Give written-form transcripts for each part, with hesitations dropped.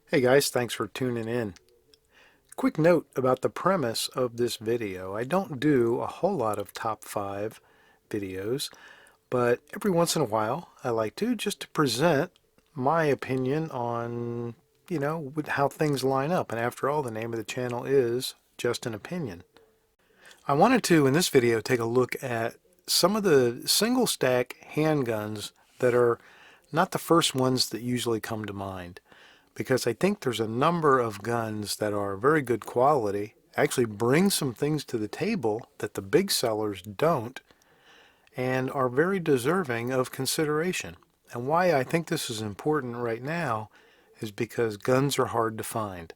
Hey guys, thanks for tuning in. Quick note about the premise of this video. I don't do a whole lot of top 5 videos, but every once in a while I like to just to present my opinion on, how things line up. And after all, the name of the channel is Just an Opinion. I wanted to, in this video, take a look at some of the single stack handguns that are not the first ones that usually come to mind, because I think there's a number of guns that are very good quality, actually bring some things to the table that the big sellers don't, and are very deserving of consideration. And why I think this is important right now is because guns are hard to find.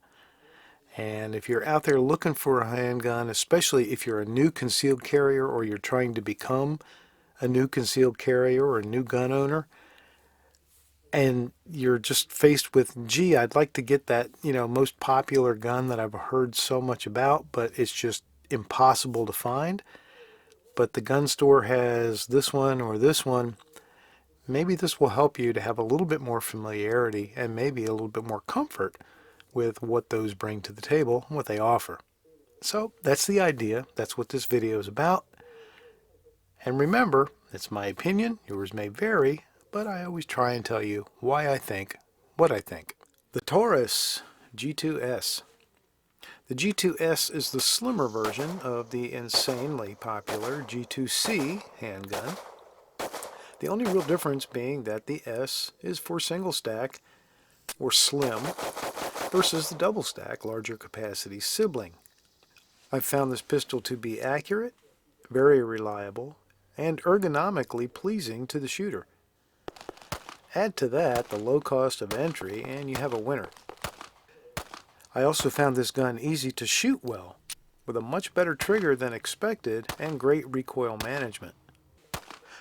And if you're out there looking for a handgun, especially if you're a new concealed carrier or you're trying to become a new concealed carrier or a new gun owner, and you're just faced with, gee, I'd like to get that, most popular gun that I've heard so much about, but it's just impossible to find. But the gun store has this one or this one. Maybe this will help you to have a little bit more familiarity and maybe a little bit more comfort with what those bring to the table and what they offer. So that's the idea. That's what this video is about. And remember, it's my opinion. Yours may vary, but I always try and tell you why I think what I think. The Taurus G2S. The G2S is the slimmer version of the insanely popular G2C handgun. The only real difference being that the S is for single stack or slim versus the double stack larger capacity sibling. I've found this pistol to be accurate, very reliable, and ergonomically pleasing to the shooter. Add to that the low cost of entry and you have a winner. I also found this gun easy to shoot well, with a much better trigger than expected and great recoil management.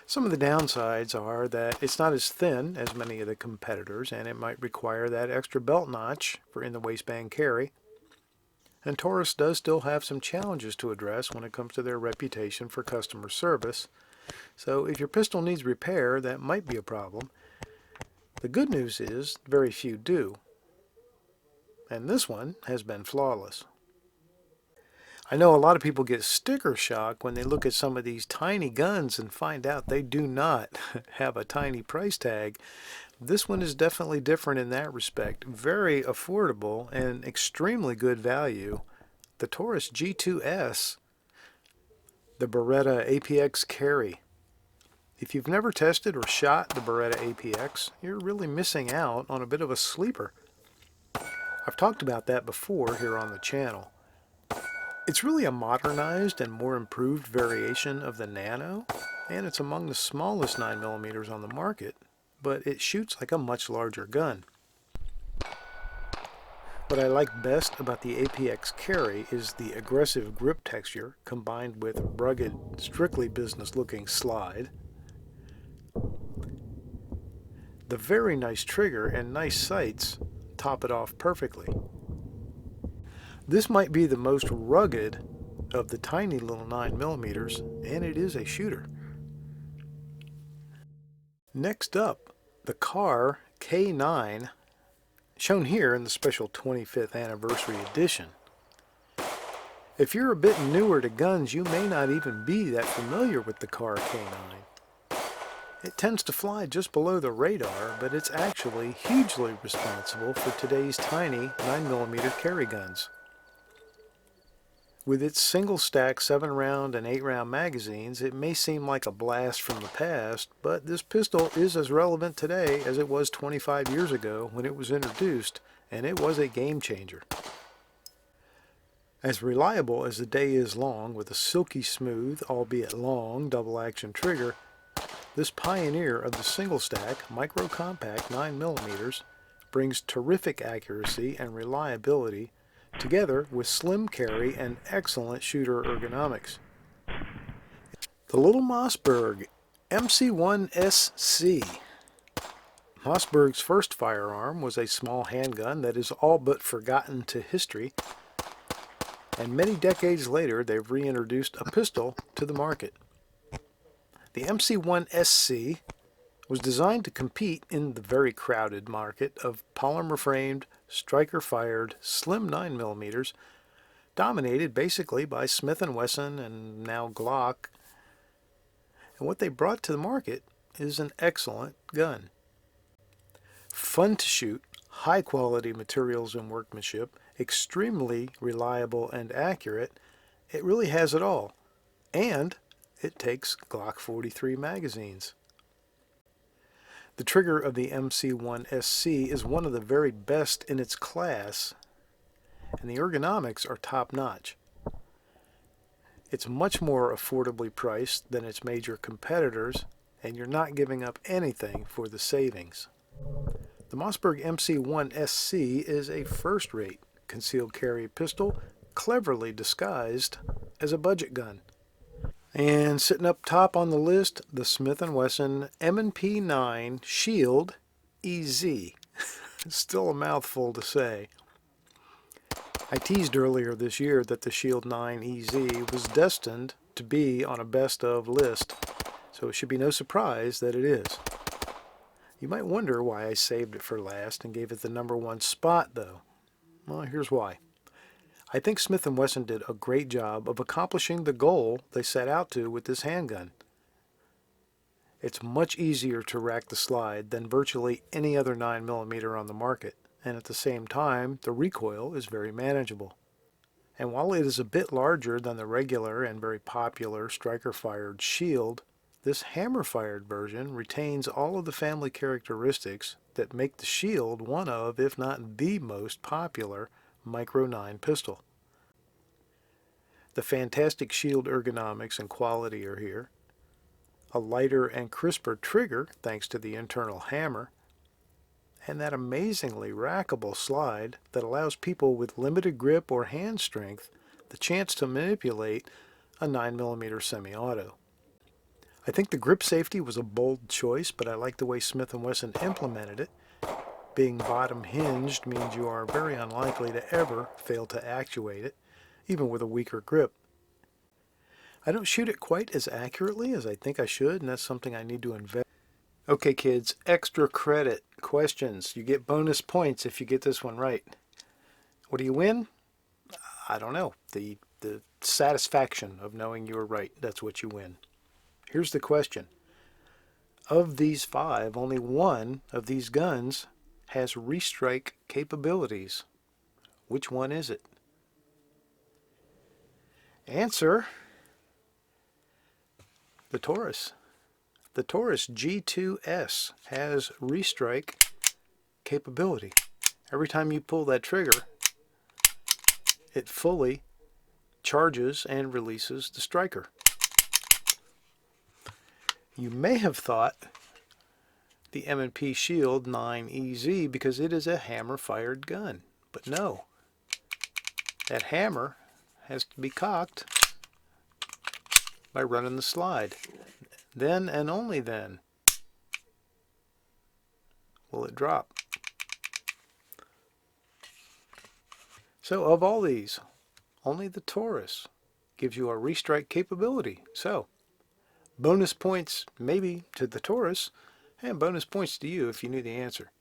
Some of the downsides are that it's not as thin as many of the competitors, and it might require that extra belt notch for in the waistband carry. And Taurus does still have some challenges to address when it comes to their reputation for customer service. So if your pistol needs repair, that might be a problem. The good news is very few do. And this one has been flawless. I know a lot of people get sticker shock when they look at some of these tiny guns and find out they do not have a tiny price tag. This one is definitely different in that respect. Very affordable and extremely good value. The Taurus G2S, the Beretta APX Carry. If you've never tested or shot the Beretta APX, you're really missing out on a bit of a sleeper. I've talked about that before here on the channel. It's really a modernized and more improved variation of the Nano, and it's among the smallest 9mm on the market, but it shoots like a much larger gun. What I like best about the APX Carry is the aggressive grip texture combined with rugged, strictly business-looking slide, the very nice trigger and nice sights top it off perfectly. This might be the most rugged of the tiny little 9mm, and it is a shooter. Next up, the Car K9, shown here in the special 25th anniversary edition. If you're a bit newer to guns, you may not even be that familiar with the Car K9. It tends to fly just below the radar, but it's actually hugely responsible for today's tiny 9mm carry guns. With its single-stack 7-round and 8-round magazines, it may seem like a blast from the past, but this pistol is as relevant today as it was 25 years ago when it was introduced, and it was a game changer. As reliable as the day is long, with a silky smooth, albeit long, double-action trigger, this pioneer of the single-stack, micro-compact 9mm brings terrific accuracy and reliability together with slim carry and excellent shooter ergonomics. The little Mossberg MC1SC. Mossberg's first firearm was a small handgun that is all but forgotten to history, and many decades later they've reintroduced a pistol to the market. The MC1SC was designed to compete in the very crowded market of polymer-framed, striker-fired, slim 9mm, dominated basically by Smith & Wesson and now Glock. And what they brought to the market is an excellent gun. Fun to shoot, high-quality materials and workmanship, extremely reliable and accurate. It really has it all. And it takes Glock 43 magazines. The trigger of the MC1SC is one of the very best in its class, and the ergonomics are top-notch. It's much more affordably priced than its major competitors, and you're not giving up anything for the savings. The Mossberg MC1SC is a first-rate concealed carry pistol, cleverly disguised as a budget gun. And sitting up top on the list, the Smith & Wesson M&P 9 Shield EZ. Still a mouthful to say. I teased earlier this year that the Shield 9 EZ was destined to be on a best of list, so it should be no surprise that it is. You might wonder why I saved it for last and gave it the #1 spot, though. Well, here's why. I think Smith & Wesson did a great job of accomplishing the goal they set out to with this handgun. It's much easier to rack the slide than virtually any other 9mm on the market, and at the same time, the recoil is very manageable. And while it is a bit larger than the regular and very popular striker-fired Shield, this hammer-fired version retains all of the family characteristics that make the Shield one of, if not the most popular, Micro 9 pistol. The fantastic Shield ergonomics and quality are here. A lighter and crisper trigger thanks to the internal hammer, and that amazingly rackable slide that allows people with limited grip or hand strength the chance to manipulate a 9mm semi-auto. I think the grip safety was a bold choice, but I like the way Smith & Wesson implemented it. Being bottom hinged means you are very unlikely to ever fail to actuate it, even with a weaker grip. I don't shoot it quite as accurately as I think I should, and that's something I need to invest. Okay kids, extra credit questions. You get bonus points if you get this one right. What do you win? I don't know. The satisfaction of knowing you were right. That's what you win. Here's the question. Of these 5, only one of these guns has restrike capabilities. Which one is it? Answer: the Taurus. The Taurus G2S has restrike capability. Every time you pull that trigger, it fully charges and releases the striker. You may have thought the M&P Shield 9 EZ because it is a hammer-fired gun, but no. That hammer has to be cocked by running the slide. Then and only then will it drop. So of all these, only the Taurus gives you a restrike capability. So bonus points maybe to the Taurus, and bonus points to you if you knew the answer.